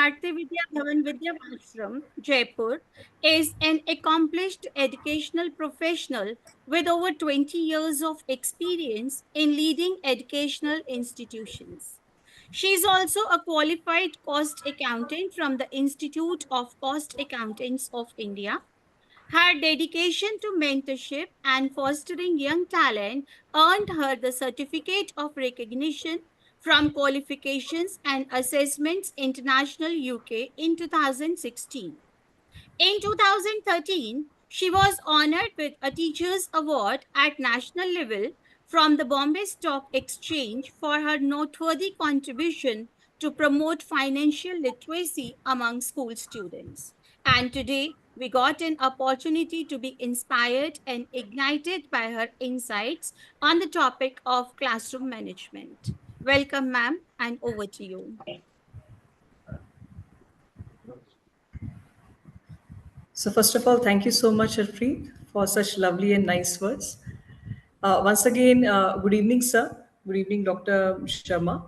Bharati Vidya Bhavan Vidya Ashram, Jaipur, is an accomplished educational professional with over 20 years of experience in leading educational institutions. She is also a qualified cost accountant from the Institute of Cost Accountants of India. Her dedication to mentorship and fostering young talent earned her the Certificate of Recognition from Qualifications and Assessments International UK in 2016. In 2013, she was honored with a Teachers Award at national level from the Bombay Stock Exchange for her noteworthy contribution to promote financial literacy among school students. And today, we got an opportunity to be inspired and ignited by her insights on the topic of classroom management. Welcome, ma'am, and over to you. So, first of all, thank you so much, Harpreet, for such lovely and nice words. Once again, good evening, sir. Good evening, Dr. Sharma,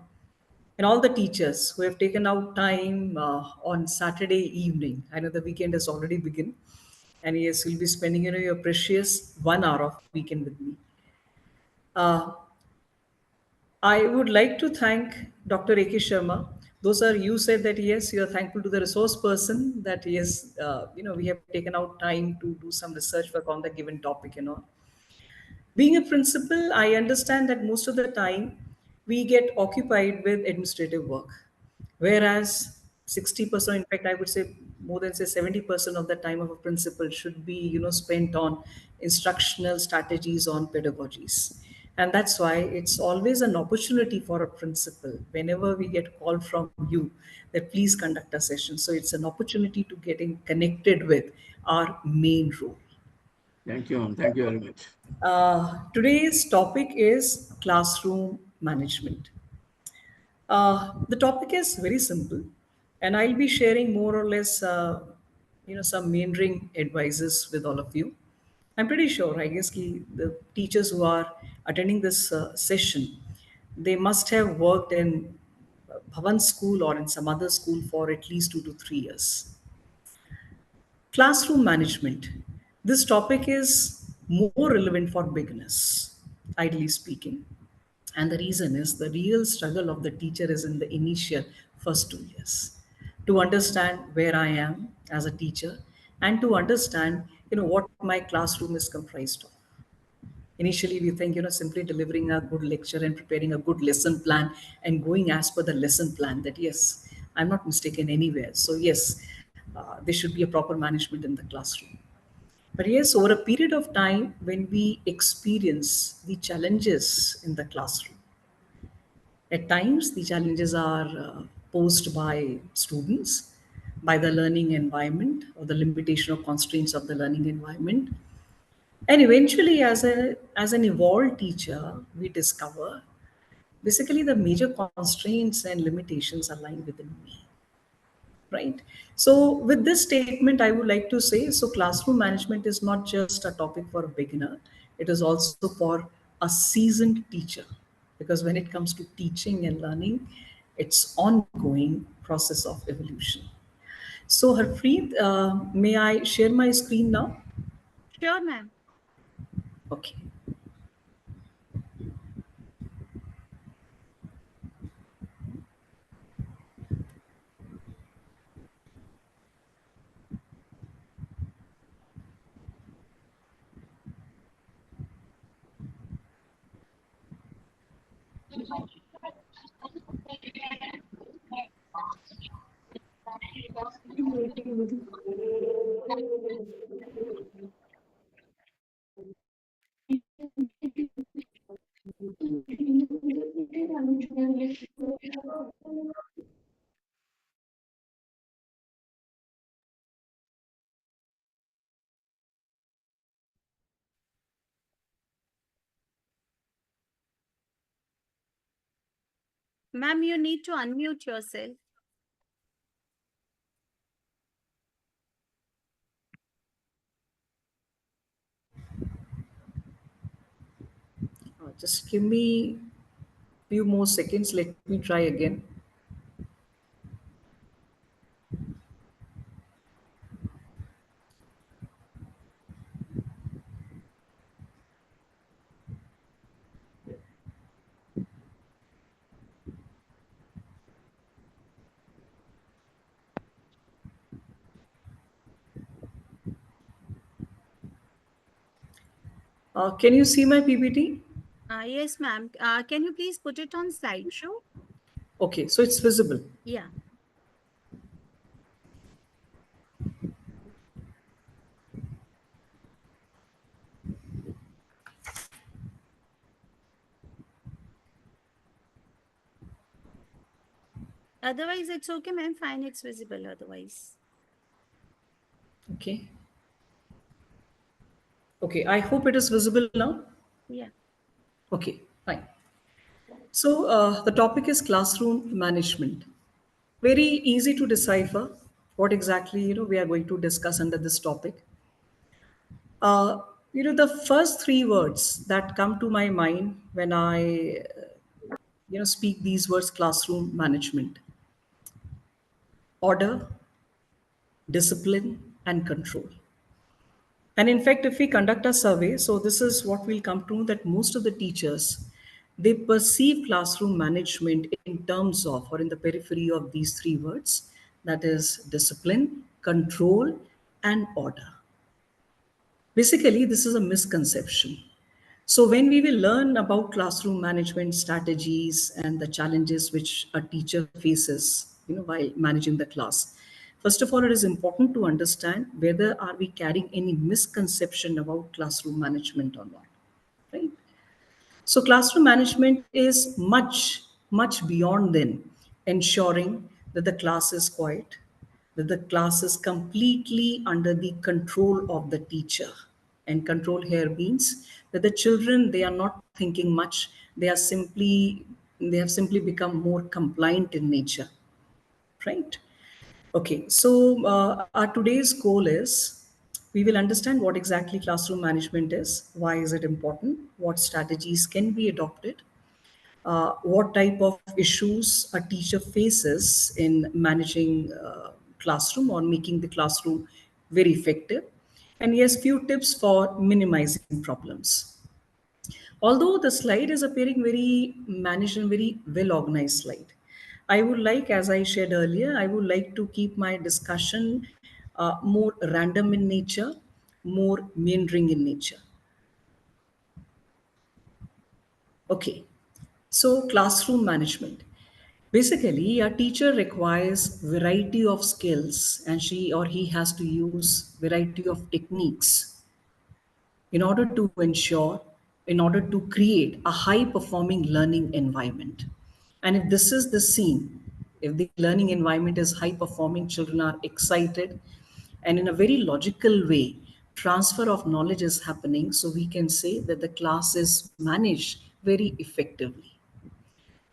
and all the teachers who have taken out time on Saturday evening. I know the weekend has already begun, and yes, you'll be spending your precious 1 hour of weekend with me. Uh, I would like to thank Dr. A.K. Sharma. Those are you said that yes, you are thankful to the resource person that yes, we have taken out time to do some research work on the given topic. Being a principal, I understand that most of the time we get occupied with administrative work, whereas 60%, in fact, I would say more than say 70% of the time of a principal should be, spent on instructional strategies on pedagogies. And that's why it's always an opportunity for a principal whenever we get called from you that please conduct a session. So it's an opportunity to getting connected with our main role. Thank you, ma'am. Thank you very much. Today's topic is classroom management. The topic is very simple, and I'll be sharing more or less, some meandering advices with all of you. I'm pretty sure, I guess, the teachers who are attending this session, they must have worked in Bhavan school or in some other school for at least 2 to 3 years. Classroom management. This topic is more relevant for beginners, ideally speaking. And the reason is the real struggle of the teacher is in the initial first 2 years to understand where I am as a teacher and to understand, what my classroom is comprised of. Initially, we think, simply delivering a good lecture and preparing a good lesson plan and going as per the lesson plan that, yes, I'm not mistaken anywhere. So, yes, there should be a proper management in the classroom. But yes, over a period of time, when we experience the challenges in the classroom, at times, the challenges are posed by students, by the learning environment, or the limitation or constraints of the learning environment. And eventually, as an evolved teacher, we discover basically the major constraints and limitations are lying within me, right? So with this statement, I would like to say, so classroom management is not just a topic for a beginner, it is also for a seasoned teacher, because when it comes to teaching and learning, it's ongoing process of evolution. So Harpreet, may I share my screen now? Sure, ma'am. Okay. Ma'am, you need to unmute yourself. Just give me few more seconds. Let me try again. Can you see my PPT? Yes, ma'am. Can you please put it on slideshow? Okay, so it's visible. Yeah. Otherwise, it's okay, ma'am. Fine, it's visible otherwise. Okay. Okay, I hope it is visible now. Yeah. Okay, fine. So the topic is classroom management. Very easy to decipher what exactly we are going to discuss under this topic. Uh, the first three words that come to my mind when I speak these words: classroom management, order, discipline, and control. And in fact, if we conduct a survey, so this is what we'll come to, that most of the teachers, they perceive classroom management in terms of, or in the periphery of these three words, that is discipline, control, and order. Basically, this is a misconception. So, when we will learn about classroom management strategies and the challenges which a teacher faces, while managing the class, first of all, it is important to understand whether are we carrying any misconception about classroom management or not, right? So, classroom management is much, much beyond than ensuring that the class is quiet, that the class is completely under the control of the teacher. And control here means that the children, they are not thinking much; they have simply become more compliant in nature, right? Okay, so our today's goal is we will understand what exactly classroom management is, why is it important, what strategies can be adopted, what type of issues a teacher faces in managing classroom or making the classroom very effective, and yes, few tips for minimizing problems. Although the slide is appearing very managed and very well organized slide, I would like, as I shared earlier, I would like to keep my discussion more random in nature, more meandering in nature. Okay, so classroom management. Basically, a teacher requires variety of skills, and she or he has to use variety of techniques in order to ensure, in order to create a high performing learning environment. And if this is the scene, if the learning environment is high performing, children are excited, and in a very logical way, transfer of knowledge is happening, so we can say that the class is managed very effectively.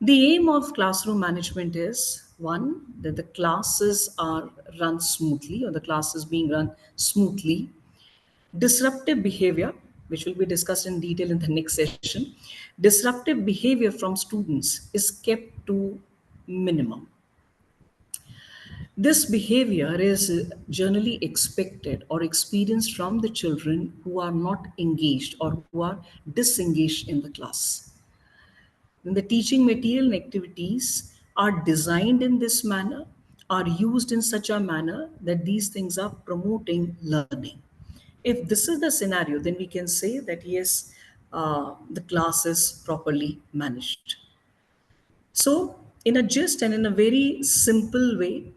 The aim of classroom management is one, that the classes are run smoothly, or the class is being run smoothly. Disruptive behavior, which will be discussed in detail in the next session, disruptive behavior from students is kept to minimum. This behavior is generally expected or experienced from the children who are not engaged or who are disengaged in the class. When the teaching material and activities are designed in this manner, are used in such a manner that these things are promoting learning. If this is the scenario, then we can say that yes, the class is properly managed. So, in a gist and in a very simple way,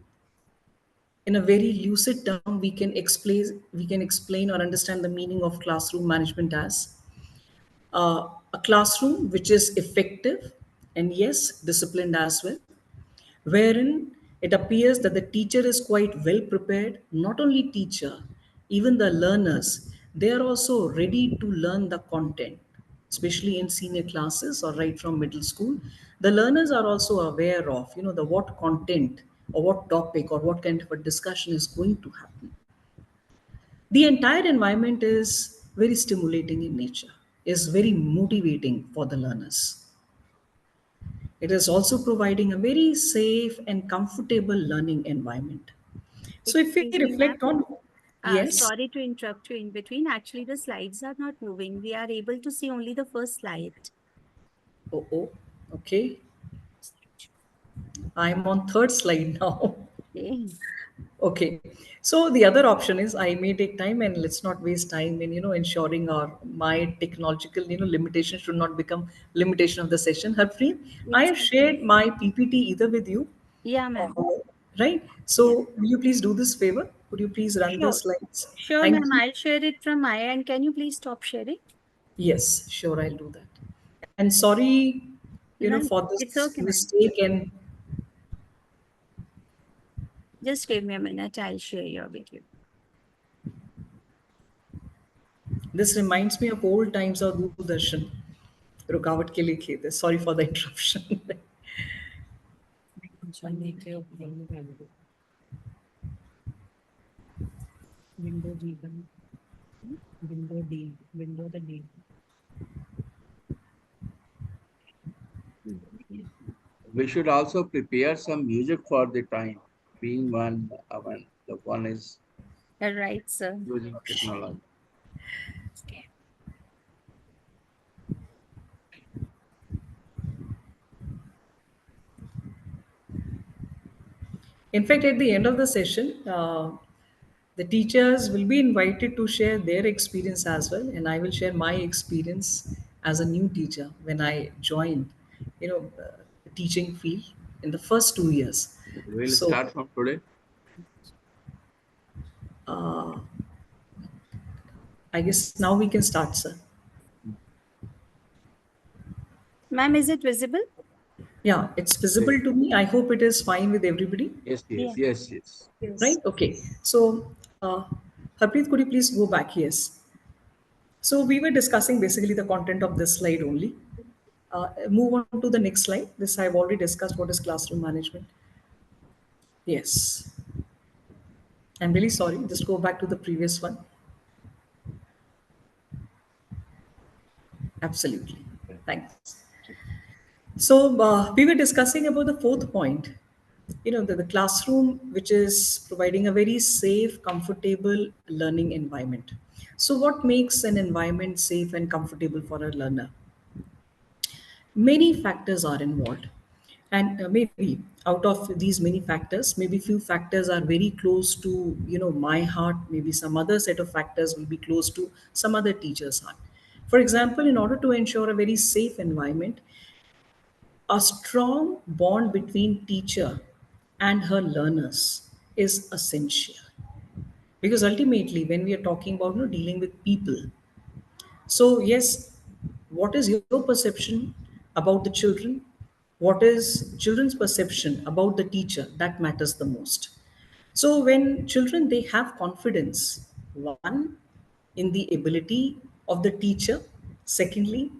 in a very lucid term, we can explain or understand the meaning of classroom management as a classroom which is effective and yes, disciplined as well, wherein it appears that the teacher is quite well prepared. Not only teacher, even the learners, they are also ready to learn the content, especially in senior classes or right from middle school. The learners are also aware of the what content or what topic or what kind of a discussion is going to happen. The entire environment is very stimulating in nature, is very motivating for the learners. It is also providing a very safe and comfortable learning environment. So if we Excuse me, reflect ma'am. on, yes, Sorry to interrupt you in between. Actually, the slides are not moving. We are able to see only the first slide. oh, oh, okay, I'm on third slide now. Okay. Okay. So the other option is I may take time, and let's not waste time in ensuring our my technological limitation should not become limitation of the session. Harpreet, I have Exactly. shared my PPT either with you, Yeah, ma'am. right? Yeah. So will you please do this favor? Could you please run the Sure. slides? Sure, Thank ma'am. you. I'll share it from my end. Can you please stop sharing? Yes, sure, I'll do that. And sorry, No, for it's this okay, ma'am. mistake. And Just give me a minute. I'll share your video. this reminds me of old times of Doordarshan. रुकावट के लिए खेद है, sorry for the interruption. We should also prepare some music for the time, being when the one is All right, sir. using technology. Okay. In fact, at the end of the session, the teachers will be invited to share their experience as well, and I will share my experience as a new teacher when I joined, the teaching field in the first 2 years. We'll So, start from today. I guess now we can start, sir. Ma'am, is it visible? Yeah, it's Okay. visible to me. I hope it is fine with everybody. Yes, Yeah. yes, yes, yes. Right? Yes. Okay. So, Harpreet, could you please go back? Yes. So we were discussing basically the content of this slide only. Move on to the next slide. This I've already discussed what is classroom management. Yes. I'm really sorry. Just go back to the previous one. Absolutely. Thanks. So we were discussing about the fourth point. The classroom, which is providing a very safe, comfortable learning environment. So, what makes an environment safe and comfortable for a learner? Many factors are involved, and maybe out of these many factors, maybe few factors are very close to my heart. Maybe some other set of factors will be close to some other teacher's heart. For example, in order to ensure a very safe environment, a strong bond between teacher and her learners is essential, because ultimately when we are talking about dealing with people. So, yes, what is your perception about the children? What is children's perception about the teacher? That matters the most. So, when children they have confidence, one, in the ability of the teacher, secondly,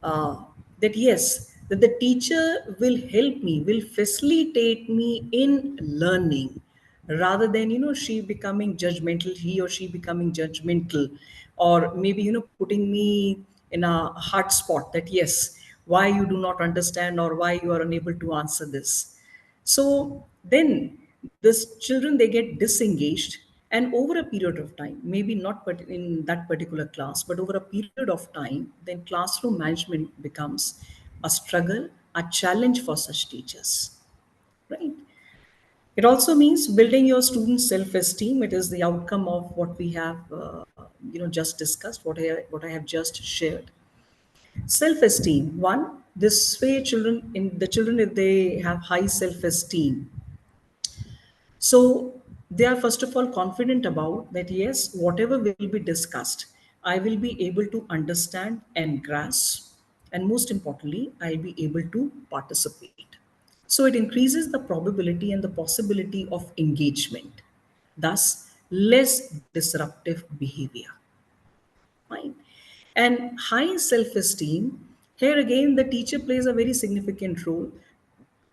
that yes, that the teacher will help me, will facilitate me in learning, rather than she becoming judgmental, he or she becoming judgmental, or maybe putting me in a hard spot that yes, why you do not understand or why you are unable to answer this. So then this children they get disengaged, and over a period of time, maybe not but in that particular class, but over a period of time, then classroom management becomes a struggle, a challenge for such teachers, right? It also means building your students' self-esteem. It is the outcome of what we have, just discussed, what I have just shared. Self-esteem. One, this way, children, if they have high self-esteem, so they are first of all confident about that, yes, whatever will be discussed, I will be able to understand and grasp. And most importantly, I'll be able to participate. So it increases the probability and the possibility of engagement, thus, less disruptive behavior. Fine. And high self esteem, here again, the teacher plays a very significant role.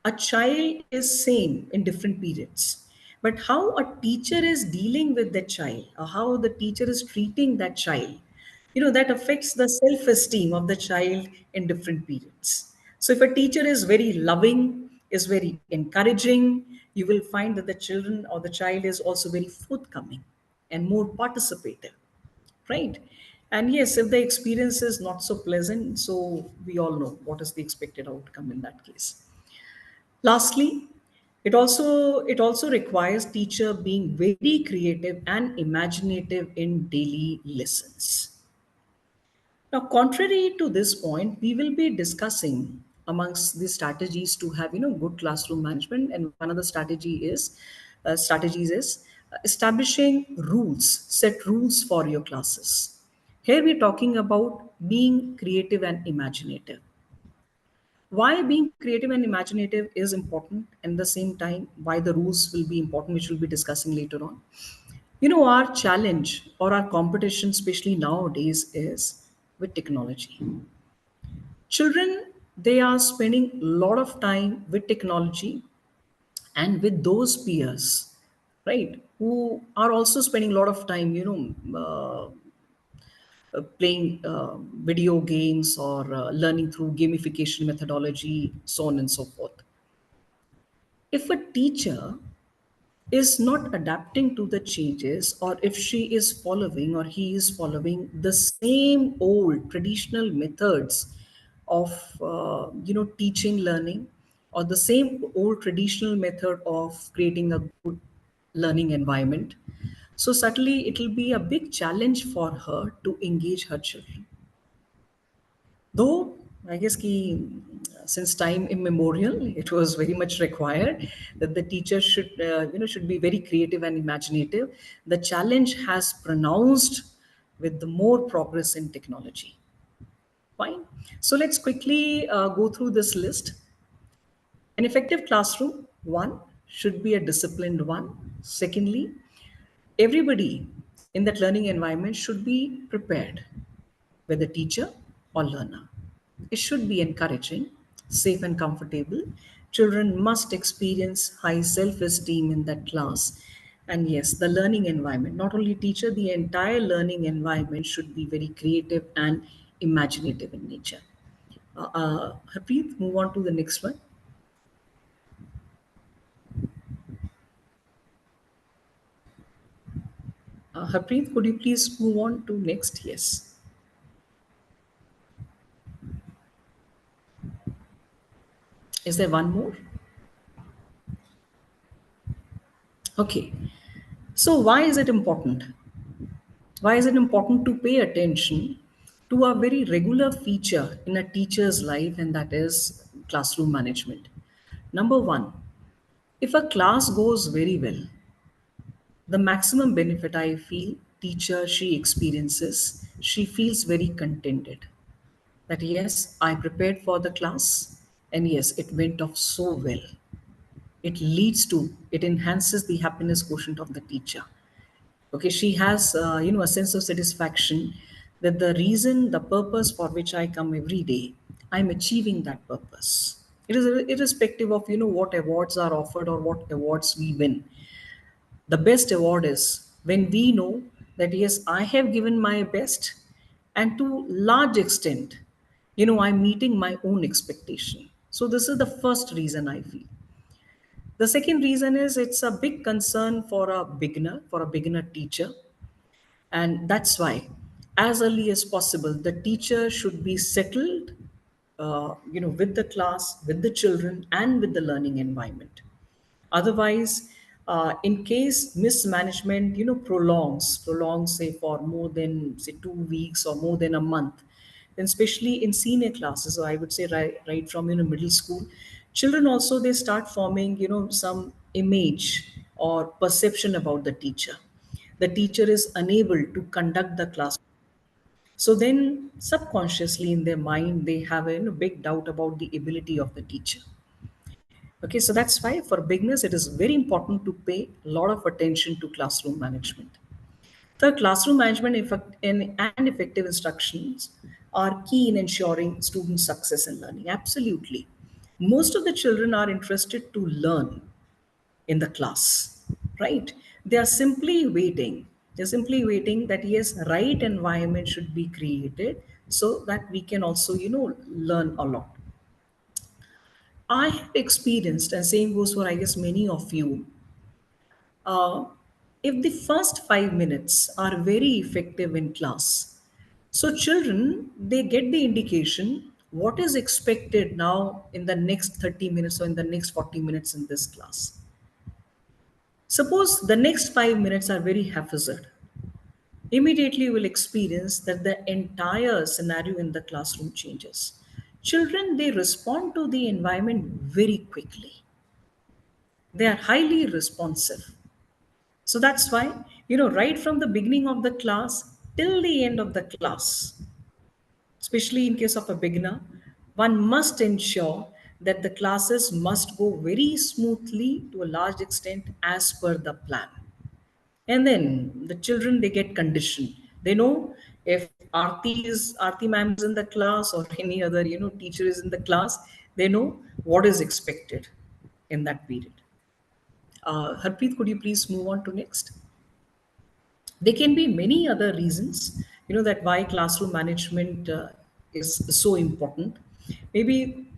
A child is same in different periods, but how a teacher is dealing with that child, or how the teacher is treating that child, that affects the self-esteem of the child in different periods. So if a teacher is very loving, is very encouraging, you will find that the children or the child is also very forthcoming and more participative, right? And yes, if the experience is not so pleasant, so we all know what is the expected outcome in that case. Lastly, It also requires teacher being very creative and imaginative in daily lessons. Now, contrary to this point, we will be discussing amongst the strategies to have good classroom management, and one of the strategies is establishing rules, set rules for your classes. Here we're talking about being creative and imaginative. Why being creative and imaginative is important, and at the same time why the rules will be important, which we'll be discussing later on. Our challenge or our competition, especially nowadays, is with technology. Children, they are spending a lot of time with technology and with those peers, right? Who are also spending a lot of time, playing video games or learning through gamification methodology, so on and so forth. If a teacher is not adapting to the changes, or if she is following or he is following the same old traditional methods of teaching learning, or the same old traditional method of creating a good learning environment, so certainly it will be a big challenge for her to engage her children. Though I guess since time immemorial, it was very much required that the teacher should be very creative and imaginative. The challenge has pronounced with the more progress in technology. Fine. So let's quickly go through this list. An effective classroom, one, should be a disciplined one. Secondly, everybody in that learning environment should be prepared, whether teacher or learner. It should be encouraging, safe, and comfortable. Children must experience high self esteem in that class. And yes, the learning environment, not only teacher, the entire learning environment should be very creative and imaginative in nature. Harpreet, move on to the next one. Harpreet, could you please move on to next? Yes. Is there one more? Okay. So, why is it important? Why is it important to pay attention to a very regular feature in a teacher's life, and that is classroom management? Number one, if a class goes very well, the maximum benefit I feel teacher she experiences, she feels very contented that yes, I prepared for the class and yes, it went off so well. It enhances the happiness quotient of the teacher. Okay, she has a sense of satisfaction that the reason, the purpose for which I come every day, I'm achieving that purpose. It is irrespective of what awards are offered or what awards we win. The best award is when we know that yes, I have given my best, and to large extent, I'm meeting my own expectation. So this is the first reason I feel. The second reason is it's a big concern for a beginner teacher. And that's why, as early as possible, the teacher should be settled, with the class, with the children, and with the learning environment. Otherwise, in case mismanagement, prolongs, say for more than say 2 weeks or more than a month, then especially in senior classes, or I would say right from middle school, children also they start forming some image or perception about the teacher. The teacher is unable to conduct the class, so then subconsciously in their mind they have a big doubt about the ability of the teacher. Okay, so that's why for beginners it is very important to pay a lot of attention to classroom management. The classroom management and effective instructions are key in ensuring student success in learning. Absolutely. Most of the children are interested to learn in the class, right? They are simply waiting. They're simply waiting that yes, right environment should be created so that we can also, learn a lot. I have experienced, and same goes for I guess many of you, uh, if the first 5 minutes are very effective in class, so children they get the indication What is expected now in the next 30 minutes or in the next 40 minutes in this class? Suppose the next 5 minutes are very haphazard. Immediately you will experience that the entire scenario in the classroom changes. Children, they respond to the environment very quickly. They are highly responsive. So that's why, right from the beginning of the class till the end of the class, especially in case of a beginner, one must ensure that the classes must go very smoothly to a large extent as per the plan. And then the children, they get conditioned. They know if Aarti ma'am is in the class or any other teacher is in the class, they know what is expected in that period. Harpreet, could you please move on to next? There can be many other reasons, that why classroom management is so important. Maybe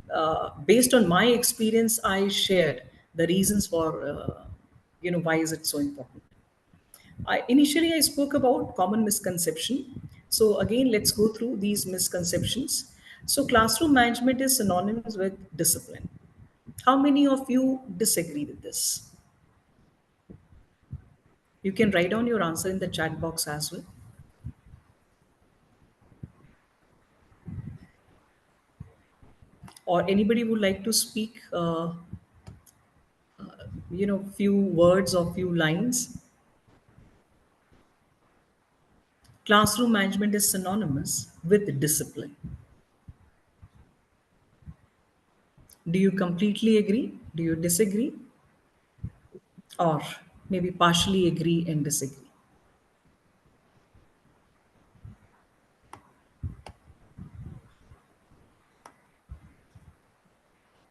based on my experience, I shared the reasons for, why is it so important. Initially, I spoke about common misconception. So again, let's go through these misconceptions. So classroom management is synonymous with discipline. How many of you disagree with this? You can write down your answer in the chat box as well. Or anybody would like to speak, few words or few lines. Classroom management is synonymous with discipline. Do you completely agree? Do you disagree? Or maybe partially agree and disagree?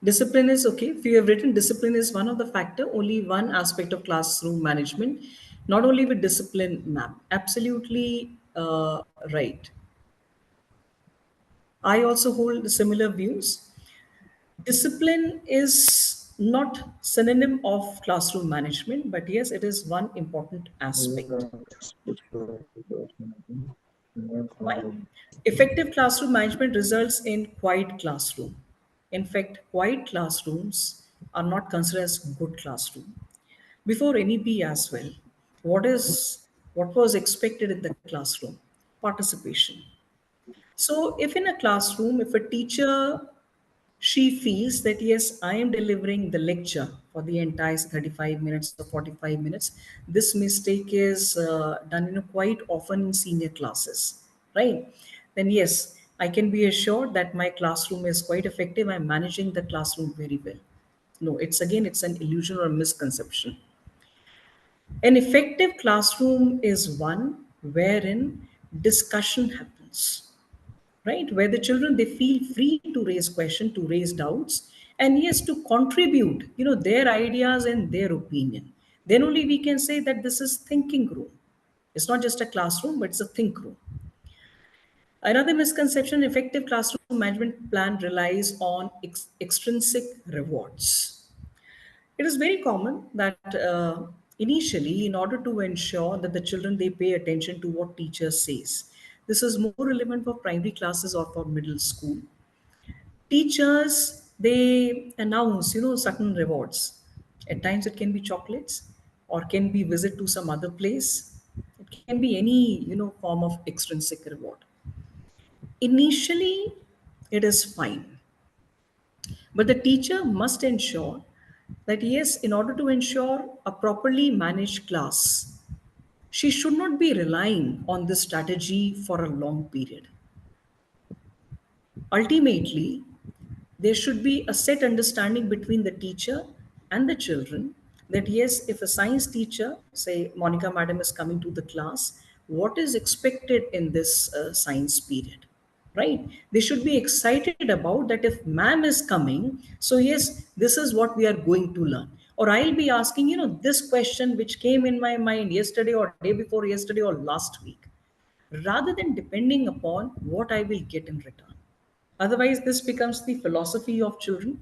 Discipline is okay. If you have written discipline is one of the factor, only one aspect of classroom management, not only with discipline map. Absolutely right. I also hold similar views. Discipline is not synonym of classroom management, but yes, it is one important aspect. Why? Effective classroom management results in quiet classroom. In fact, quiet classrooms are not considered as good classroom. Before any P as well, what was expected in the classroom? Participation. So if in a classroom, if a teacher, she feels that yes, I am delivering the lecture for the entire 35 minutes or 45 minutes, this mistake is done quite often in senior classes, right? Then yes, I can be assured that my classroom is quite effective. I'm managing the classroom very well. No, it's an illusion or a misconception. An effective classroom is one wherein discussion happens, right? Where the children, they feel free to raise questions, to raise doubts, and yes, to contribute, their ideas and their opinion. Then only we can say that this is thinking room. It's not just a classroom, but it's a think room. Another misconception: effective classroom management plan relies on extrinsic rewards. It is very common that initially, in order to ensure that the children, they pay attention to what teacher says, this is more relevant for primary classes or for middle school. Teachers, they announce, certain rewards. At times, it can be chocolates, or can be visit to some other place. It can be any, form of extrinsic reward. Initially, it is fine, but the teacher must ensure that yes, in order to ensure a properly managed class, she should not be relying on this strategy for a long period. Ultimately, there should be a set understanding between the teacher and the children that yes, if a science teacher, say Monica madam, is coming to the class, what is expected in this science period, right? They should be excited about that. If ma'am is coming, so yes, this is what we are going to learn. Or I'll be asking, this question which came in my mind yesterday or day before yesterday or last week, rather than depending upon what I will get in return. Otherwise, this becomes the philosophy of children.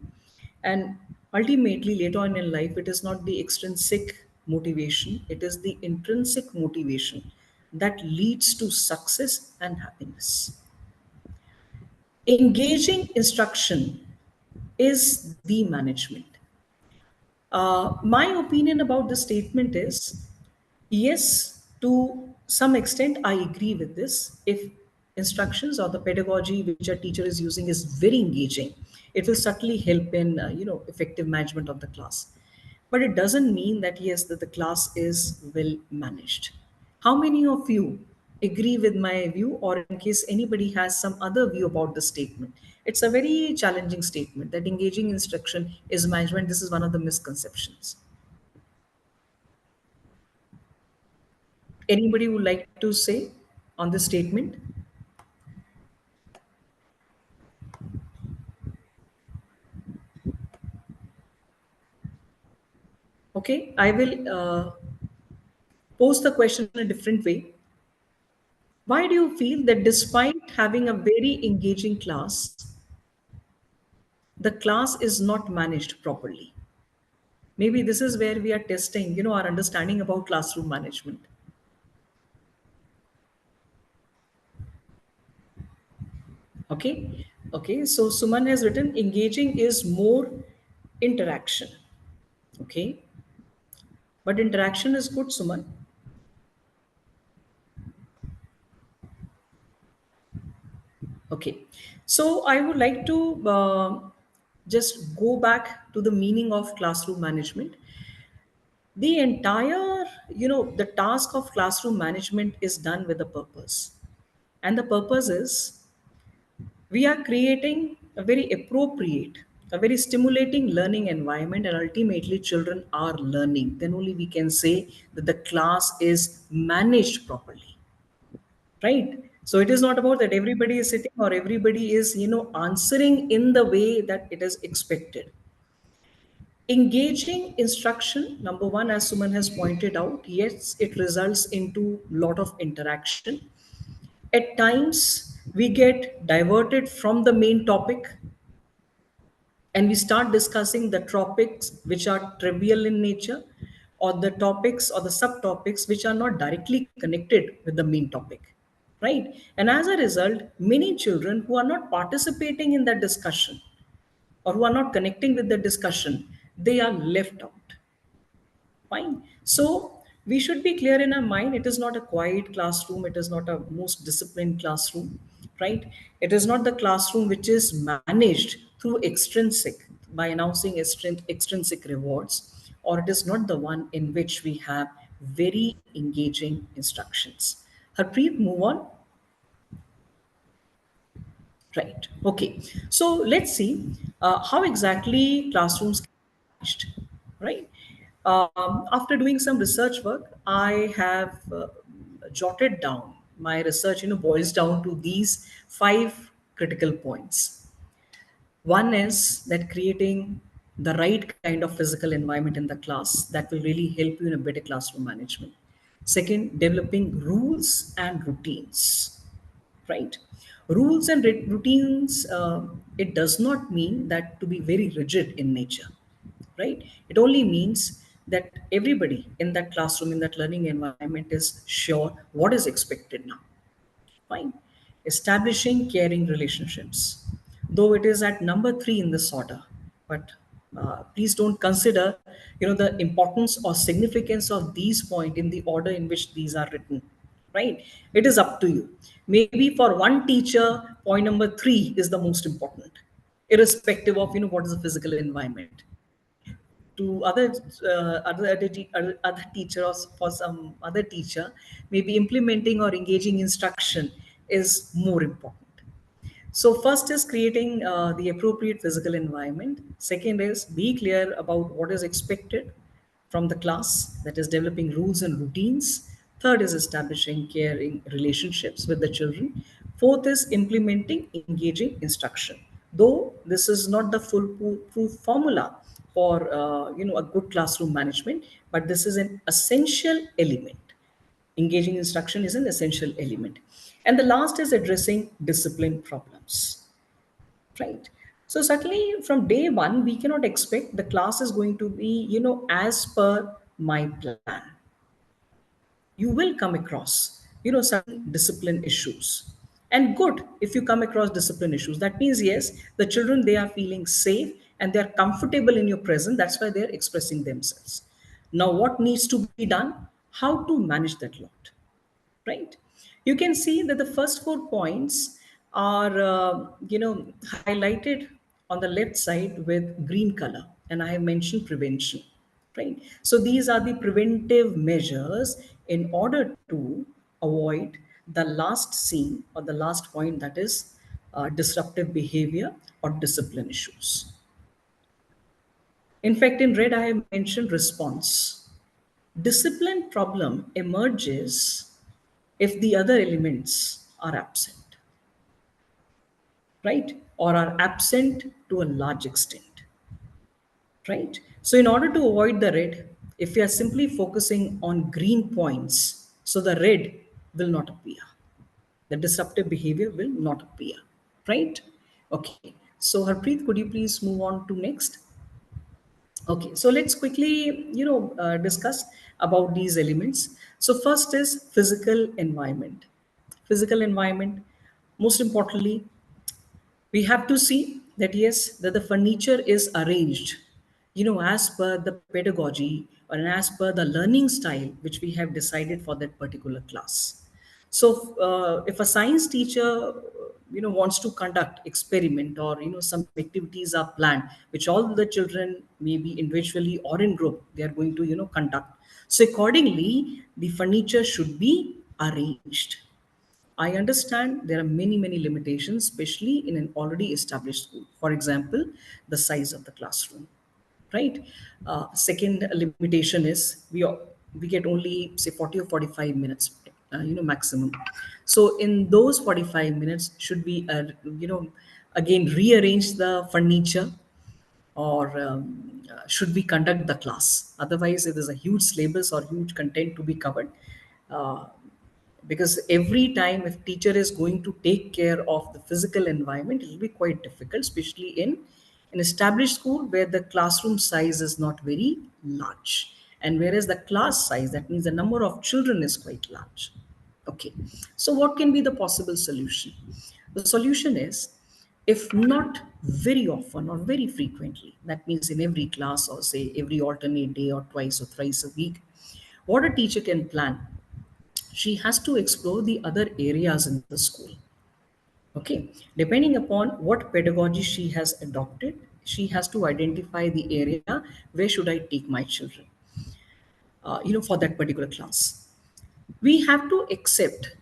And ultimately, later on in life, it is not the extrinsic motivation, it is the intrinsic motivation that leads to success and happiness. Engaging instruction is the management. My opinion about this statement is yes, to some extent, I agree with this. If instructions or the pedagogy which a teacher is using is very engaging, it will certainly help in effective management of the class. But it doesn't mean that yes, that the class is well managed. How many of you agree with my view, or in case anybody has some other view about this statement? It's a very challenging statement that engaging instruction is management. This is one of the misconceptions. Anybody would like to say on this statement? Okay, I will pose the question in a different way. Why do you feel that despite having a very engaging class, the class is not managed properly? Maybe this is where we are testing, our understanding about classroom management. Okay, okay. So Suman has written engaging is more interaction. Okay, but interaction is good, Suman. Okay, so I would like to just go back to the meaning of classroom management. The entire, the task of classroom management is done with a purpose. And the purpose is we are creating a very appropriate, a very stimulating learning environment, and ultimately children are learning. Then only we can say that the class is managed properly, right? So it is not about that everybody is sitting or everybody is answering in the way that it is expected. Engaging instruction, number one, as Suman has pointed out, yes, it results into lot of interaction. At times we get diverted from the main topic and we start discussing the topics which are trivial in nature, or the topics or the subtopics which are not directly connected with the main topic, right? And as a result, many children who are not participating in that discussion or who are not connecting with the discussion, they are left out. Fine. So we should be clear in our mind. It is not a quiet classroom. It is not a most disciplined classroom, right? It is not the classroom which is managed through extrinsic by announcing extrinsic rewards, or it is not the one in which we have very engaging instructions. Harpreet, move on. Right. Okay. So let's see how exactly classrooms can be managed. Right. After doing some research work, I have jotted down my research. Boils down to these five critical points. One is that creating the right kind of physical environment in the class that will really help you in a better classroom management. Second, developing rules and routines, right? Rules and routines, it does not mean that to be very rigid in nature, right? It only means that everybody in that classroom, in that learning environment, is sure what is expected now. Fine. Establishing caring relationships, though it is at number three in this order, but please don't consider, the importance or significance of these points in the order in which these are written. Right? It is up to you. Maybe for one teacher, point number three is the most important, irrespective of what is the physical environment. To other teacher, or for some other teacher, maybe implementing or engaging instruction is more important. So first is creating the appropriate physical environment. Second is be clear about what is expected from the class, that is developing rules and routines. Third is establishing caring relationships with the children. Fourth is implementing engaging instruction. Though this is not the foolproof formula for a good classroom management, but this is an essential element. Engaging instruction is an essential element. And the last is addressing discipline problems, right? So certainly from day one, we cannot expect the class is going to be, as per my plan. You will come across, certain discipline issues. And good if you come across discipline issues. That means, yes, the children, they are feeling safe and they are comfortable in your presence. That's why they're expressing themselves. Now, what needs to be done? How to manage that lot, right? You can see that the first 4 points are highlighted on the left side with green color, and I have mentioned prevention, right? So these are the preventive measures in order to avoid the last scene or the last point, that is disruptive behavior or discipline issues. In fact, in red I have mentioned response. Discipline problem emerges if the other elements are absent, right? Or are absent to a large extent, right? So, in order to avoid the red, if we are simply focusing on green points, so the red will not appear, the disruptive behavior will not appear, right? Okay. So, Harpreet, could you please move on to next? Okay, so let's quickly, discuss about these elements. So first is physical environment. Physical environment, most importantly, we have to see that yes, that the furniture is arranged, as per the pedagogy or as per the learning style which we have decided for that particular class. So if a science teacher wants to conduct experiment, or some activities are planned which all the children, maybe individually or in group, they are going to conduct. So accordingly the furniture should be arranged. I understand there are many, many limitations, especially in an already established school. For example, the size of the classroom, right? Second limitation is we get only say 40 or 45 minutes, maximum. So in those 45 minutes, should we, again rearrange the furniture, or should we conduct the class? Otherwise, if there's a huge syllabus or huge content to be covered, uh, because every time if teacher is going to take care of the physical environment, it will be quite difficult, especially in an established school where the classroom size is not very large, and whereas the class size, that means the number of children, is quite large. Okay, so what can be the possible solution? The solution is, if not very often or very frequently, that means in every class or say every alternate day or twice or thrice a week, what a teacher can plan, she has to explore the other areas in the school. Okay, depending upon what pedagogy she has adopted, she has to identify the area where should I take my children, for that particular class. We have to accept.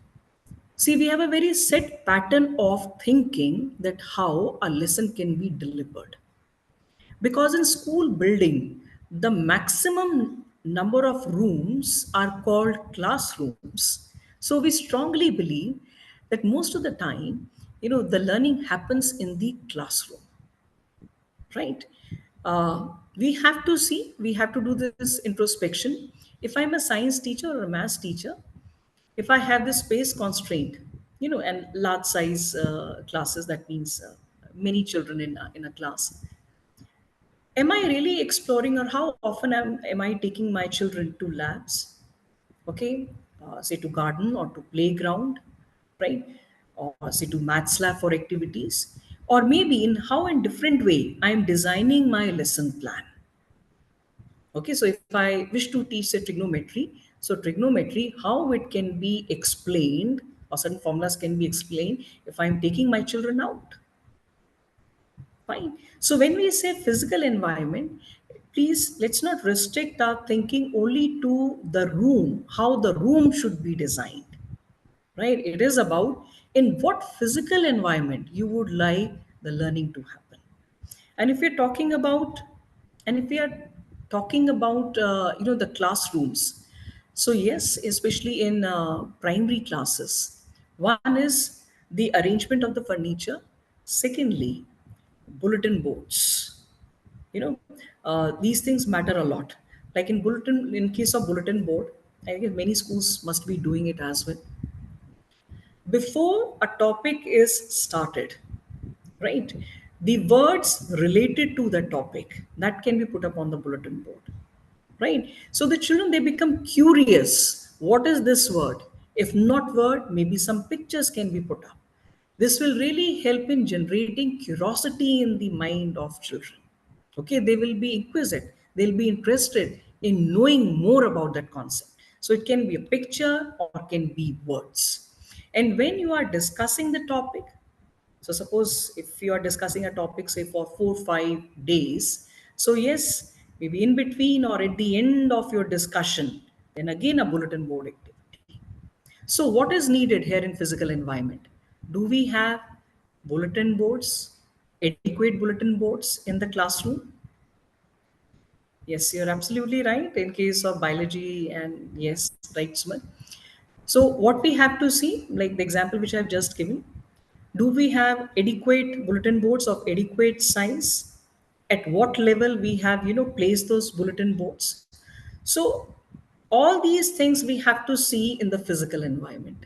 See, we have a very set pattern of thinking that how a lesson can be delivered. Because in school building, the maximum number of rooms are called classrooms. So we strongly believe that most of the time, the learning happens in the classroom, right? Uh, we have to do this introspection. If I'm a science teacher or a math teacher, if I have this space constraint, and large size classes, that means many children in a class, am I really exploring, or how often am I taking my children to labs? Okay, say to garden or to playground, right? Or say to maths lab for activities, or maybe in how in different way I am designing my lesson plan. Okay, so if I wish to teach say trigonometry, so trigonometry, how it can be explained, or certain formulas can be explained if I'm taking my children out. Fine. So when we say physical environment, please let's not restrict our thinking only to the room, how the room should be designed, right? It is about in what physical environment you would like the learning to happen. And if we're talking about, and if we are talking about, the classrooms, so yes, especially in primary classes, one is the arrangement of the furniture. Secondly, bulletin boards. These things matter a lot. Like in case of bulletin board, I guess many schools must be doing it as well. Before a topic is started, right? The words related to the topic that can be put up on the bulletin board, right? So the children, they become curious. What is this word? If not word, maybe some pictures can be put up. This will really help in generating curiosity in the mind of children. Okay, they will be inquisitive, they'll be interested in knowing more about that concept. So it can be a picture or can be words. And when you are discussing the topic, so suppose if you are discussing a topic, say for 4 5 days, so yes, maybe in between or at the end of your discussion, then again a bulletin board activity. So what is needed here in physical environment? Do we have bulletin boards, adequate bulletin boards in the classroom? Yes, you're absolutely right in case of biology, and yes, right, Suman. So what we have to see, like the example which I've just given, do we have adequate bulletin boards of adequate size? At what level we have, placed those bulletin boards? So all these things we have to see in the physical environment.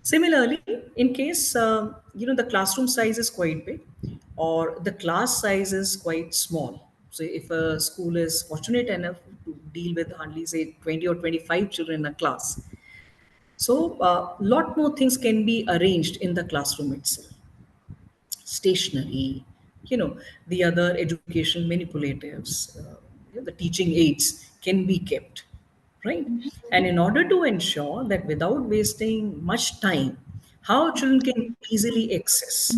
Similarly, in case the classroom size is quite big or the class size is quite small. So if a school is fortunate enough to deal with hardly say 20 or 25 children in a class, so a lot more things can be arranged in the classroom itself. Stationery, the other educational manipulatives, the teaching aids can be kept, right? And in order to ensure that without wasting much time, how children can easily access,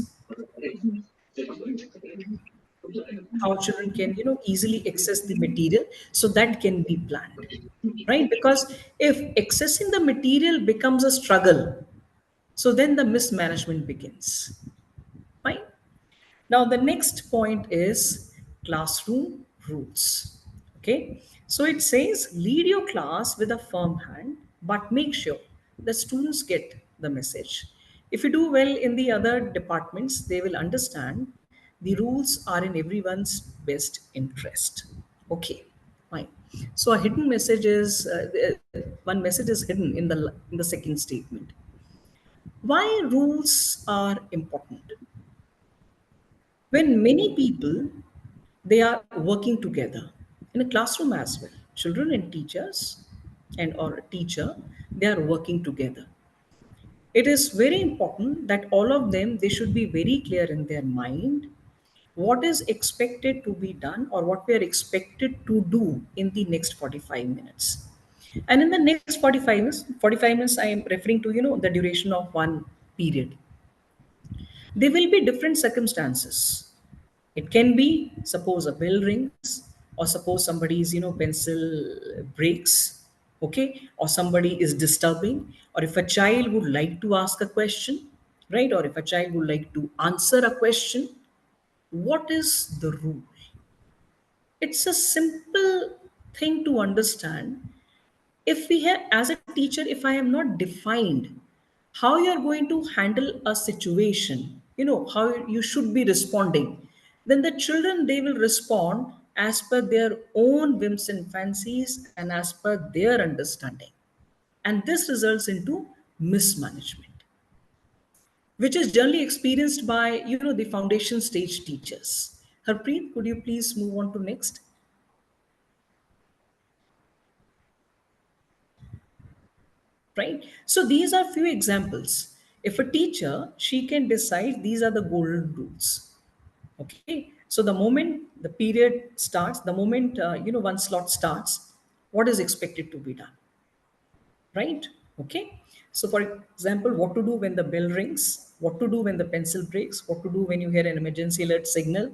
how children can easily access the material, so that can be planned, right? Because if accessing the material becomes a struggle, so then the mismanagement begins, right? Now, the next point is classroom rules. Okay, so it says lead your class with a firm hand, but make sure the students get the message. If you do well in the other departments, they will understand the rules are in everyone's best interest. Okay, fine. So a hidden message is one message is hidden in the second statement. Why rules are important? When many people, they are working together in a classroom as well, children and teachers, and or a teacher, they are working together. It is very important that all of them, they should be very clear in their mind what is expected to be done or what we are expected to do in the next 45 minutes. And in the next 45 minutes I am referring to the duration of one period. There will be different circumstances. It can be, suppose a bell rings, or suppose somebody's, pencil breaks, okay, or somebody is disturbing, or if a child would like to ask a question, right, or if a child would like to answer a question, what is the rule? It's a simple thing to understand. If we have, as a teacher, if I have not defined how you are going to handle a situation, how you should be responding, then the children, they will respond as per their own whims and fancies and as per their understanding, and this results into mismanagement, which is generally experienced by the foundation stage teachers. Harpreet, could you please move on to next? Right, so these are few examples. If a teacher, she can decide these are the golden rules. Okay, so the moment the period starts, the moment one slot starts, what is expected to be done, right? Okay, so for example, what to do when the bell rings, what to do when the pencil breaks, what to do when you hear an emergency alert signal,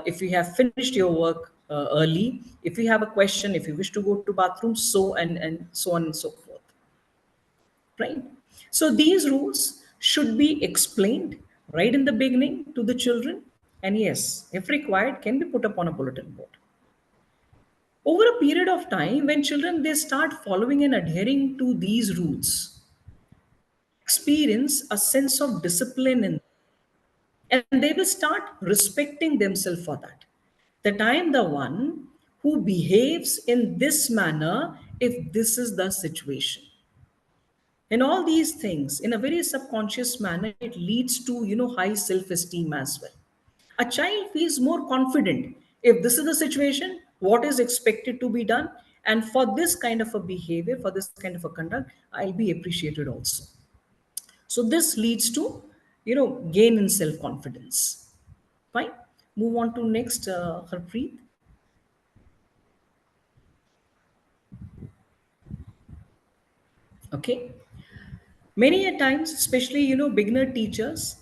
if you have finished your work early, if you have a question, if you wish to go to bathroom, so and so on and so forth, right? So these rules should be explained right in the beginning to the children, and yes, if required, can be put up on a bulletin board. Over a period of time, when children, they start following and adhering to these rules, they will experience a sense of discipline and they will start respecting themselves for that. That I am the one who behaves in this manner if this is the situation. And all these things in a very subconscious manner, it leads to high self-esteem as well. A child feels more confident if this is the situation, what is expected to be done, and for this kind of a behavior, for this kind of a conduct, I'll be appreciated also. So this leads to, gain in self confidence. Fine. Move on to next, Harpreet. Okay. Many a times, especially beginner teachers,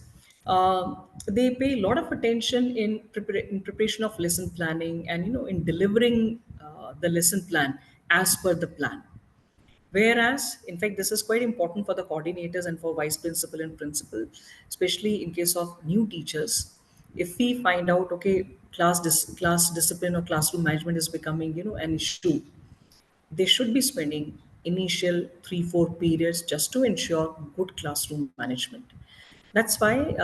they pay a lot of attention in, in preparation of lesson planning, and in delivering the lesson plan as per the plan. Whereas, in fact, this is quite important for the coordinators and for vice principal and principal, especially in case of new teachers. If we find out, okay, class discipline or classroom management is becoming, an issue, they should be spending initial 3-4 periods just to ensure good classroom management. That's why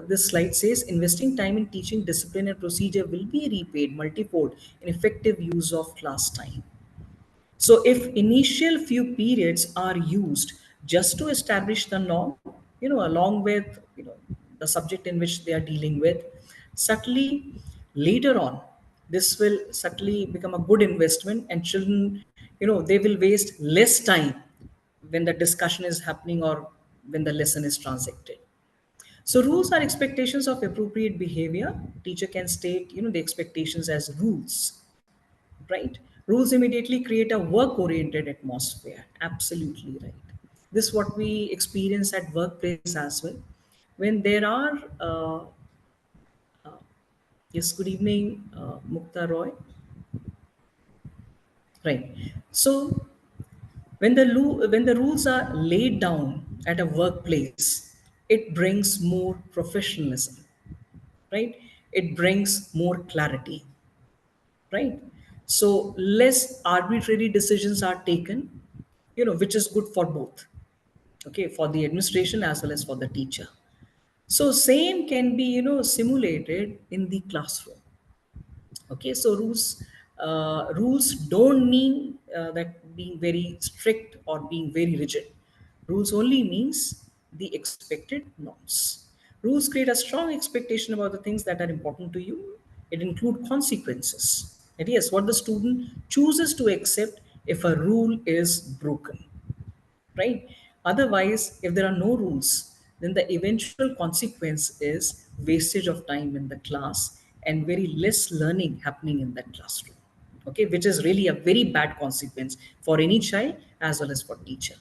this slide says investing time in teaching discipline and procedure will be repaid multifold in effective use of class time. So if initial few periods are used just to establish the norm, along with the subject in which they are dealing with, subtly later on, this will subtly become a good investment, and children, they will waste less time when the discussion is happening or when the lesson is transacted. So rules are expectations of appropriate behavior. Teacher can state, the expectations as rules, right? Rules immediately create a work oriented atmosphere. Absolutely right. This is what we experience at workplace as well. When there are, yes, good evening, Mukta Roy. Right. So when the rules are laid down at a workplace, it brings more professionalism, right? It brings more clarity, right? So less arbitrary decisions are taken, which is good for both, okay, for the administration as well as for the teacher. So same can be, simulated in the classroom. Okay, so rules don't mean that being very strict or being very rigid. Rules only means the expected norms. Rules create a strong expectation about the things that are important to you. It include consequences. And yes, what the student chooses to accept if a rule is broken, right? Otherwise, if there are no rules, then the eventual consequence is wastage of time in the class and very less learning happening in that classroom. Okay, which is really a very bad consequence for any child as well as for teacher.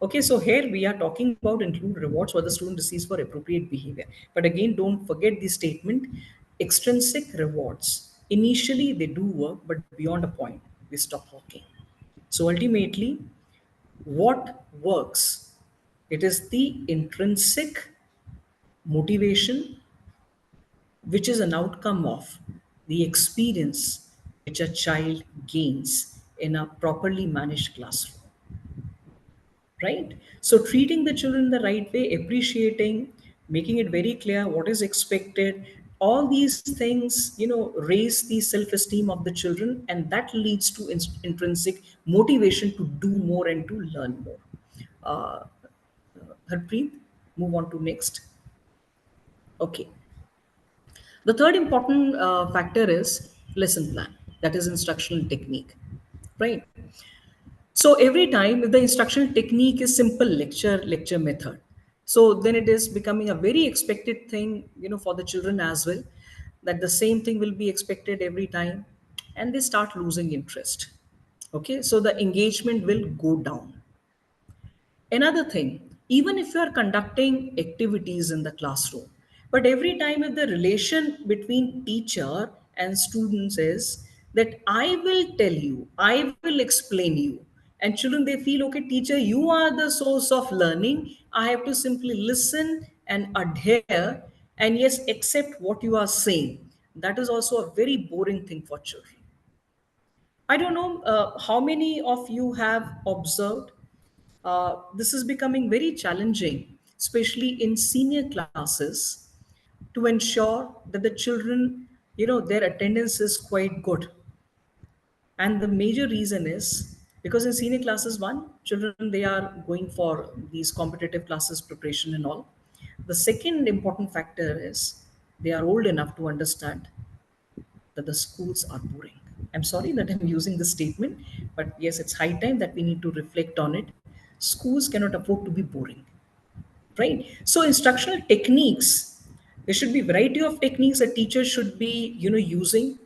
Okay, so here we are talking about include rewards what the student receives for appropriate behavior. But again, don't forget the statement extrinsic rewards. Initially, they do work, but beyond a point, they stop working. So ultimately, what works? It is the intrinsic motivation, which is an outcome of the experience which a child gains in a properly managed classroom, right? So treating the children the right way, appreciating, making it very clear what is expected, all these things, raise the self-esteem of the children, and that leads to intrinsic motivation to do more and to learn more. uh, Harpreet, move on to next. Okay. The third important factor is lesson plan, that is instructional technique, right? So every time if the instructional technique is simple lecture method, so then it is becoming a very expected thing, for the children as well, that the same thing will be expected every time, and they start losing interest. Okay, so the engagement will go down. Another thing, even if you are conducting activities in the classroom, but every time if the relation between teacher and students is that I will tell you, I will explain you, and children they feel, okay, teacher, you are the source of learning. I have to simply listen and adhere and yes, accept what you are saying. That is also a very boring thing for children. I don't know how many of you have observed. This is becoming very challenging, especially in senior classes, to ensure that the children, their attendance is quite good. And the major reason is because in senior classes, one, children they are going for these competitive classes preparation and all. The second important factor is they are old enough to understand that the schools are boring. I'm sorry that I'm using this statement, but yes, it's high time that we need to reflect on it. Schools cannot afford to be boring, right? So instructional techniques, there should be variety of techniques that teachers should be, using.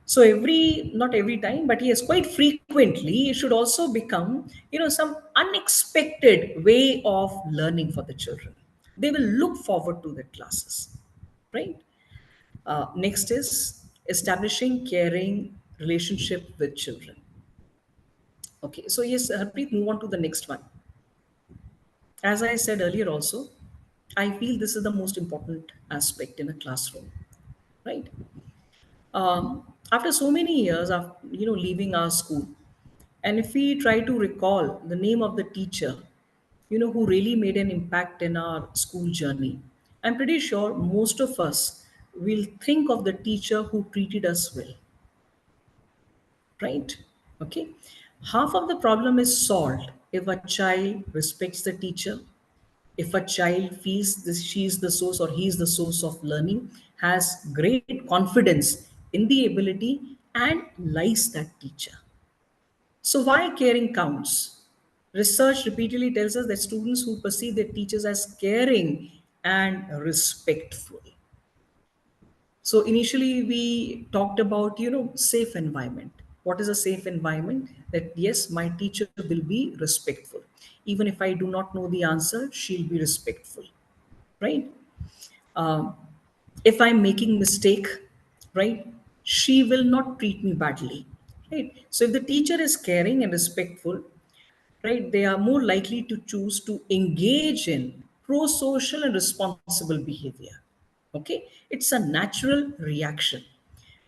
So every, not every time, but yes, quite frequently, it should also become, some unexpected way of learning for the children. They will look forward to the classes, right? Next is establishing caring relationship with children. Okay, so yes, Harpreet, move on to the next one. As I said earlier also, I feel this is the most important aspect in a classroom, right? After so many years of, leaving our school, and if we try to recall the name of the teacher, who really made an impact in our school journey, I'm pretty sure most of us will think of the teacher who treated us well, right? Okay. Half of the problem is solved if a child respects the teacher, if a child feels this, she is the source or he is the source of learning, has great confidence in the ability, and likes that teacher. So why caring counts? Research repeatedly tells us that students who perceive their teachers as caring and respectful. So initially we talked about, safe environment. What is a safe environment? That yes, my teacher will be respectful. Even if I do not know the answer, she'll be respectful, right? Um, if I'm making mistake, right, she will not treat me badly, right? So if the teacher is caring and respectful, right, they are more likely to choose to engage in pro-social and responsible behavior. Okay, it's a natural reaction.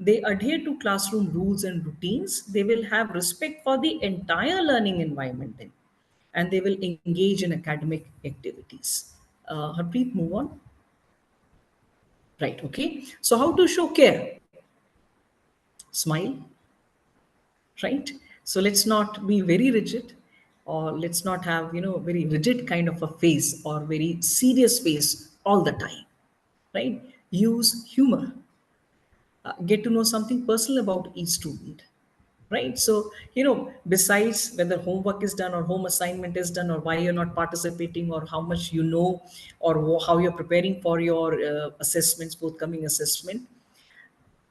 They adhere to classroom rules and routines. They will have respect for the entire learning environment then, and they will engage in academic activities. Harpreet, move on. Right, okay. So how to show care? Smile, right? So let's not be very rigid, or let's not have, very rigid kind of a face or very serious face all the time, right? Use humor. Get to know something personal about each student, right? So, besides whether homework is done or home assignment is done or why you're not participating or how much you know or how you're preparing for your assessments, forthcoming assessment,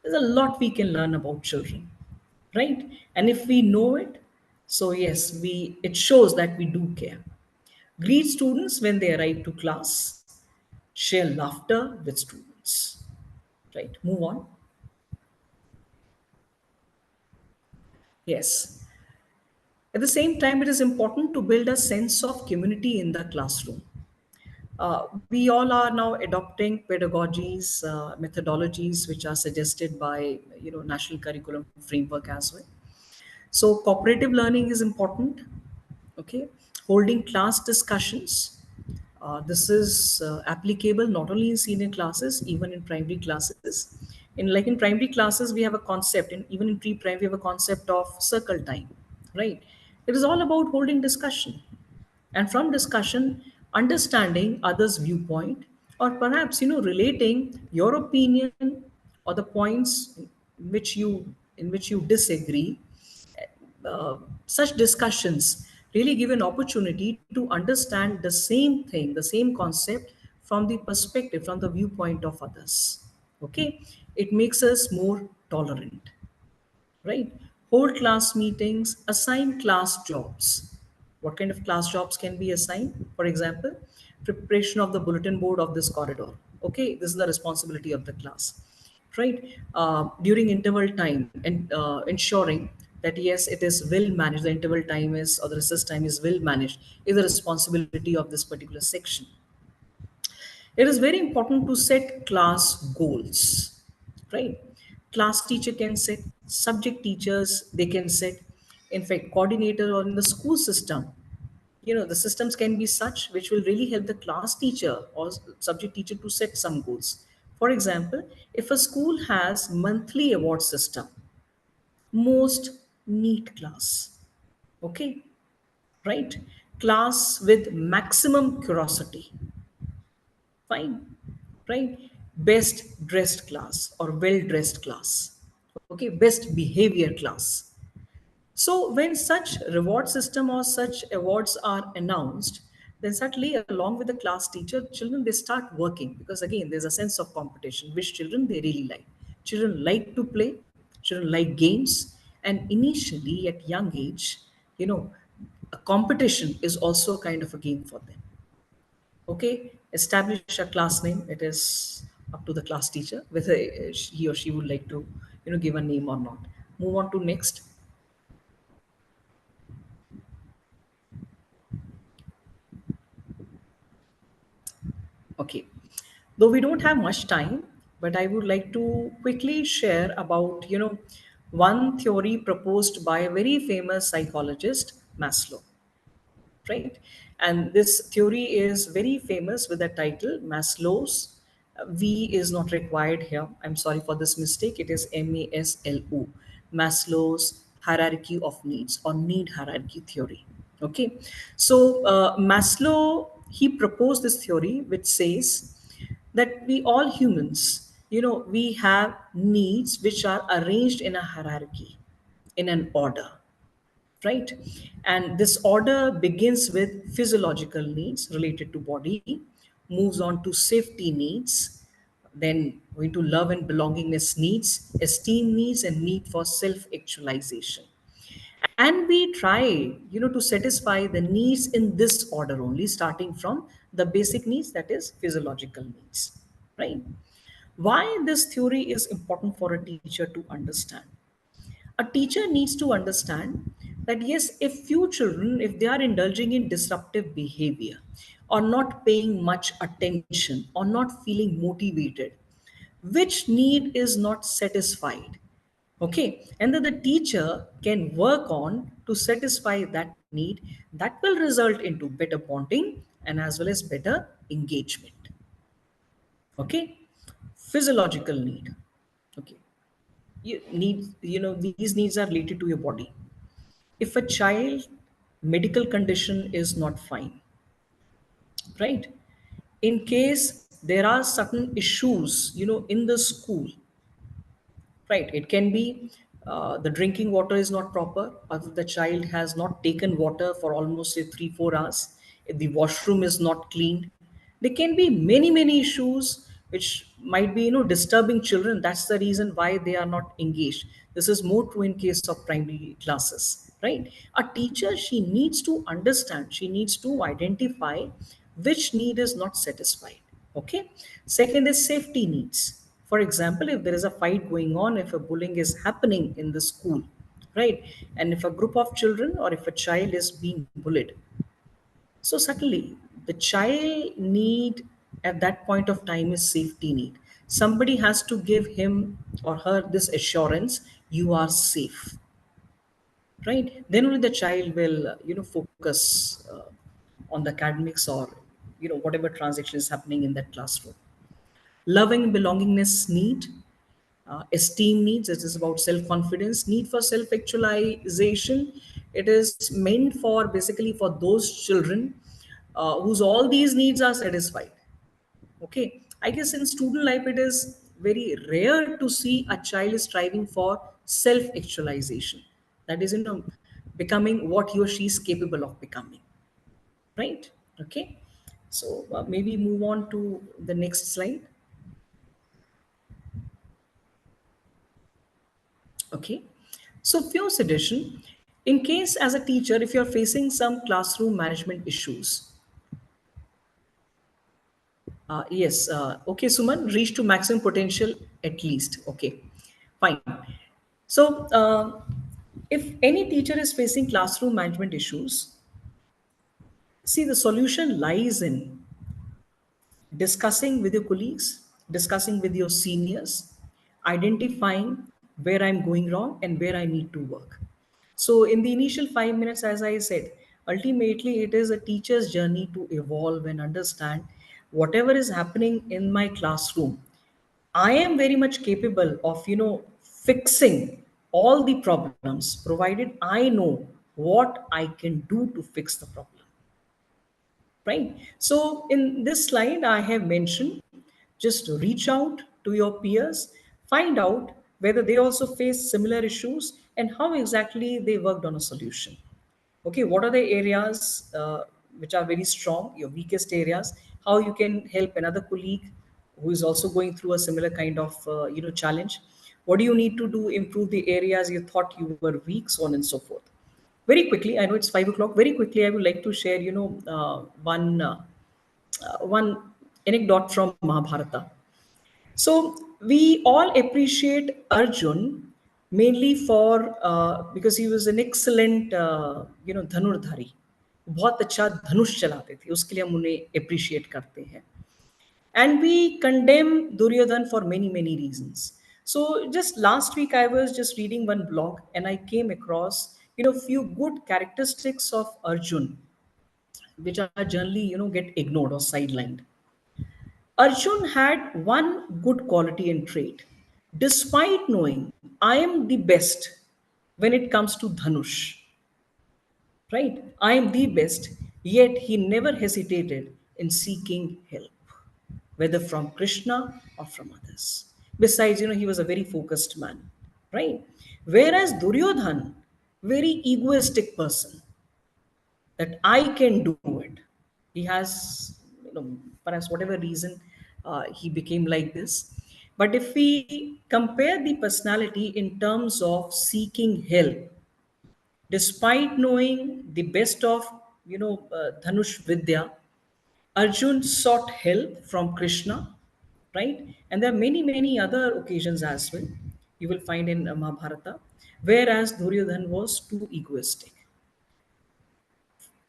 there's a lot we can learn about children, right? And if we know it, so yes, we it shows that we do care. Greet students when they arrive to class. Share laughter with students, right? Move on. Yes, at the same time, it is important to build a sense of community in the classroom. We all are now adopting pedagogies, methodologies which are suggested by, national curriculum framework as well. So cooperative learning is important. Okay, holding class discussions. This is applicable not only in senior classes, even in primary classes. In primary classes, we have a concept, and even in pre-primary, we have a concept of circle time, right? It is all about holding discussion, and from discussion, understanding others' viewpoint, or perhaps, relating your opinion or the points in which you disagree. Such discussions really give an opportunity to understand the same thing, the same concept, from the perspective, from the viewpoint of others. Okay, it makes us more tolerant, right? Hold class meetings, assign class jobs. What kind of class jobs can be assigned? For example, preparation of the bulletin board of this corridor. Okay, this is the responsibility of the class, right? During interval time, and ensuring that yes, it is well managed. The interval time is, or the recess time is well managed, is the responsibility of this particular section. It is very important to set class goals, right? Class teacher can set, subject teachers they can set. In fact, coordinator or in the school system, the systems can be such which will really help the class teacher or subject teacher to set some goals. For example, if a school has monthly award system, most neat class, okay, right? Class with maximum curiosity, fine, right? Best dressed class or well dressed class, okay, best behavior class. So when such reward system or such awards are announced, then suddenly, along with the class teacher, children, they start working, because again, there's a sense of competition, which children they really like. Children like to play, children like games, and initially at young age, you know, a competition is also kind of a game for them. Okay, establish a class name. It is up to the class teacher whether he or she would like to, give a name or not. Move on to next. Okay, though we don't have much time, but I would like to quickly share about, one theory proposed by a very famous psychologist, Maslow, right? And this theory is very famous with the title Maslow's. V is not required here. I'm sorry for this mistake. It is MASLO, Maslow's hierarchy of needs, or need hierarchy theory. Okay, so Maslow, he proposed this theory which says that we all humans, we have needs which are arranged in a hierarchy, in an order, right? And this order begins with physiological needs related to body, moves on to safety needs, then going to love and belongingness needs, esteem needs, and need for self-actualization. And we try, to satisfy the needs in this order only, starting from the basic needs, that is physiological needs, right? Why this theory is important for a teacher to understand? A teacher needs to understand that yes, if few children, if they are indulging in disruptive behavior, or not paying much attention, or not feeling motivated, which need is not satisfied, okay, and that the teacher can work on to satisfy that need, that will result into better bonding and as well as better engagement. Okay, physiological need. Okay, you need, these needs are related to your body. If a child medical condition is not fine, right, in case there are certain issues, in the school, right, it can be the drinking water is not proper, or if the child has not taken water for almost say 3 4 hours, if the washroom is not cleaned, there can be many issues which might be, disturbing children. That's the reason why they are not engaged. This is more true in case of primary classes, right? A teacher, she needs to understand, she needs to identify which need is not satisfied. Okay. Second is safety needs. For example, if there is a fight going on, if a bullying is happening in the school, right, and if a group of children or if a child is being bullied, so certainly the child need at that point of time is safety need. Somebody has to give him or her this assurance, you are safe, right? Then only the child will, focus on the academics, or, whatever transaction is happening in that classroom. Loving belongingness need, esteem needs, it is about self-confidence, need for self-actualization. It is meant for basically for those children whose all these needs are satisfied. Okay, I guess in student life it is very rare to see a child is striving for self-actualization. That is, becoming what he or she is capable of becoming. Right? Okay. So maybe move on to the next slide. Okay. So fierce edition. In case as a teacher, if you're facing some classroom management issues, yes. Okay, Suman, reach to maximum potential at least. Okay, fine. So, if any teacher is facing classroom management issues, see, the solution lies in discussing with your colleagues, discussing with your seniors, identifying where I'm going wrong and where I need to work. So, in the initial 5 minutes, as I said, ultimately it is a teacher's journey to evolve and understand whatever is happening in my classroom. I am very much capable of, fixing all the problems, provided I know what I can do to fix the problem, right? So in this slide, I have mentioned just reach out to your peers, find out whether they also face similar issues and how exactly they worked on a solution. Okay, what are the areas which are very strong, your weakest areas, how you can help another colleague who is also going through a similar kind of challenge. What do you need to do improve the areas you thought you were weak, so on and so forth. Very quickly, I know it's 5 o'clock. Very quickly, I would like to share one anecdote from Mahabharata. So we all appreciate Arjun mainly for because he was an excellent धनुर्धारी, बहुत अच्छा धनुष चलाते थे, उसके लिए हम उन्हें appreciate करते हैं. And we condemn Duryodhan for many reasons. So just last week I was just reading one blog and I came across few good characteristics of Arjun which are generally get ignored or sidelined. Arjun had one good quality and trait. Despite knowing I am the best when it comes to Dhanush, right? I am the best, yet he never hesitated in seeking help, whether from Krishna or from others. Besides, he was a very focused man, right? Whereas Duryodhan, very egoistic person, that I can do it. He has, perhaps whatever reason he became like this. But if we compare the personality in terms of seeking help, despite knowing the best of, Dhanush Vidya, Arjun sought help from Krishna, right? And there are many other occasions as well. You will find in Mahabharata, whereas Duryodhan was too egoistic.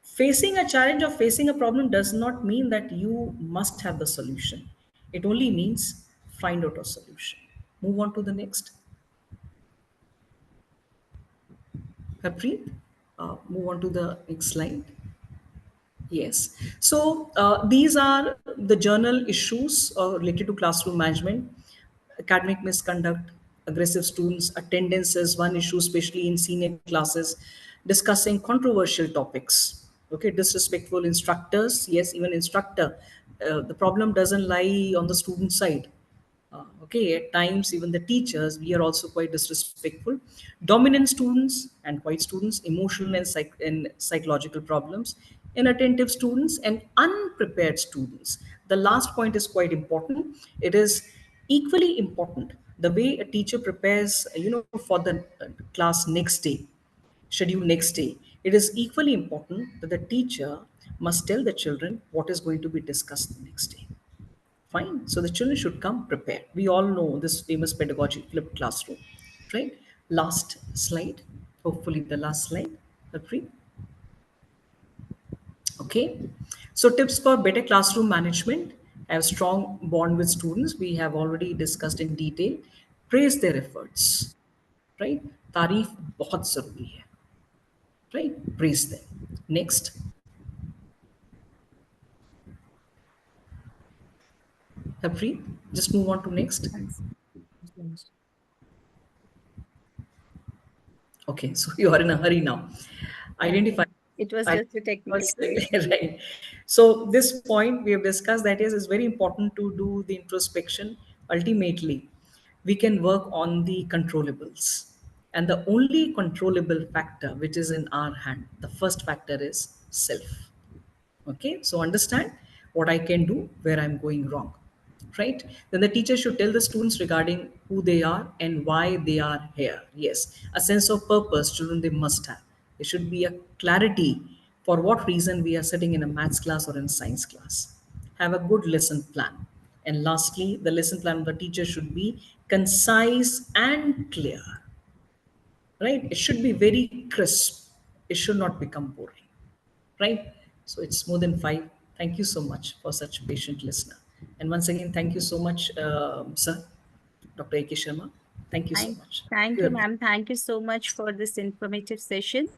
Facing a challenge or facing a problem does not mean that you must have the solution. It only means find out a solution. Move on to the next. Harpreet, move on to the next slide. Yes. So these are the journal issues related to classroom management, academic misconduct, aggressive students, attendance is one issue, especially in senior classes, discussing controversial topics. Okay, disrespectful instructors. Yes, even instructor. The problem doesn't lie on the student side. Okay, at times even the teachers, we are also quite disrespectful. Dominant students and quiet students, emotional and psychological problems, inattentive students and unprepared students. The last point is quite important. It is equally important the way a teacher prepares, for the class next day, schedule next day. It is equally important that the teacher must tell the children what is going to be discussed the next day. Fine. So the children should come prepared. We all know this famous pedagogy, flipped classroom, right? Last slide. Hopefully, the last slide. Harpreet. Okay. So tips for better classroom management. Have strong bond with students. We have already discussed in detail. Praise their efforts, right? तारीफ बहुत जरूरी है, right? Praise them. Next. Harpreet, just move on to next. Okay, so you are in a hurry now. Identify. It was I- just a technical glitch. right. So this point we have discussed, that is very important to do the introspection. Ultimately, we can work on the controllables. And the only controllable factor which is in our hand, the first factor is self. Okay, so understand what I can do, where I'm going wrong, right? Then the teacher should tell the students regarding who they are and why they are here. Yes, a sense of purpose, children, they must have. There should be a clarity for what reason we are sitting in a maths class or in science class. Have a good lesson plan. And lastly, the lesson plan of the teacher should be concise and clear, right? It should be very crisp. It should not become boring, right? So it's more than five. Thank you so much for such a patient listener. And once again, thank you so much, sir, Dr. A.K. Sharma. Thank you so Thank, much. thank you, Good. ma'am. Thank you so much for this informative session.